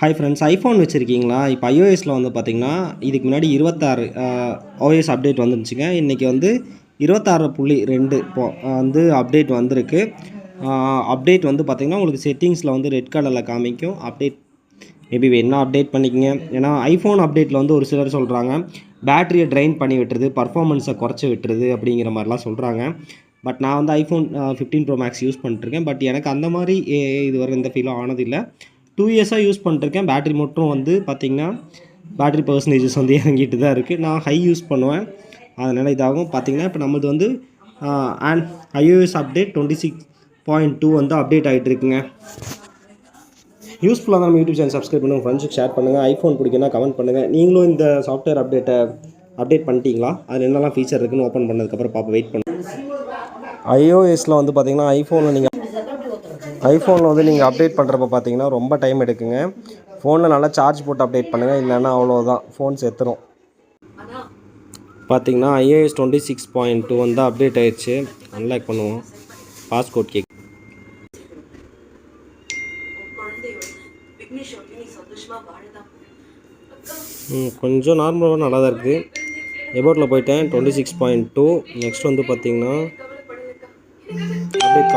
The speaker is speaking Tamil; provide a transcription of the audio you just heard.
ஹாய் ஃப்ரெண்ட்ஸ், ஐஃபோன் வச்சுருக்கீங்களா? இப்போ iOSல வந்து பார்த்தீங்கன்னா, இதுக்கு முன்னாடி 26 ஓஎஸ் அப்டேட் வந்துருந்துச்சுங்க. இன்றைக்கி வந்து 26.2 இப்போ வந்து அப்டேட் வந்திருக்கு. அப்டேட் வந்து பார்த்தீங்கன்னா, உங்களுக்கு செட்டிங்ஸில் வந்து ரெட் கலரில் காமிக்கும். அப்டேட் மேபி வேணுனா அப்டேட் பண்ணிக்கங்க. ஏன்னா ஐஃபோன் அப்டேட்டில் வந்து ஒரு சிலர் சொல்கிறாங்க, பேட்டரியை ட்ரைன் பண்ணி விட்டுருது, பர்ஃபார்மன்ஸை குறைச்சி விட்டுருது அப்படிங்கிற மாதிரிலாம் சொல்கிறாங்க. பட் நான் வந்து ஐஃபோன் 15 ப்ரோ மேக்ஸ் யூஸ் பண்ணிட்டுருக்கேன். பட் எனக்கு அந்த மாதிரி இதுவரை எந்த ஃபீலும் ஆனதில்லை. 2 இயர்ஸாக யூஸ் பண்ணிட்டுருக்கேன். பேட்டரி மட்டும் வந்து பார்த்திங்கன்னா, பேட்டரி பெர்சன்டேஜஸ் வந்து இறங்கிட்டு தான் இருக்குது. நான் ஹை யூஸ் பண்ணுவேன், அதனால் இதாகும். பார்த்திங்கன்னா இப்போ நம்மளது வந்து அண்ட் iOS அப்டேட் 26.2 வந்து அப்டேட் ஆகிட்டு இருக்குங்க. யூஸ்ஃபுல்லாக தான் நம்ம யூடியூப் சேனல் சப்ஸ்கிரைப் பண்ணுங்கள், ஃப்ரெண்ட்ஸுக்கு ஷேர் பண்ணுங்கள். ஐஃபோன் பிடிக்குன்னா கமெண்ட் பண்ணுங்கள். நீங்களும் இந்த சாஃப்ட்வேர் அப்டேட் பண்ணிட்டீங்களா? அதில் என்னெல்லாம் ஃபீச்சர் இருக்குன்னு ஓப்பன் பண்ணதுக்கப்புறம் பார்ப்போம். வெயிட் பண்ணுங்கள். iOSல வந்து பார்த்திங்கன்னா, ஐஃபோனில் வந்து நீங்கள் அப்டேட் பண்ணுறப்ப பார்த்தீங்கன்னா ரொம்ப டைம் எடுக்குங்க. ஃபோனில் நல்லா சார்ஜ் போட்டு அப்டேட் பண்ணுங்கள், இல்லைன்னா அவ்வளோதான், ஃபோன் செத்துரும். பார்த்தீங்கன்னா iOS 26.2 வந்து அப்டேட் ஆயிடுச்சு. அன்லாக் பண்ணுவோம். பாஸ்கோட் கேக் கொஞ்சம் நார்மலாக நல்லா தான் இருக்குது. எபோட்டில் போயிட்டேன். 26.2 நெக்ஸ்ட் வந்து பார்த்திங்கன்னா அப்டேட்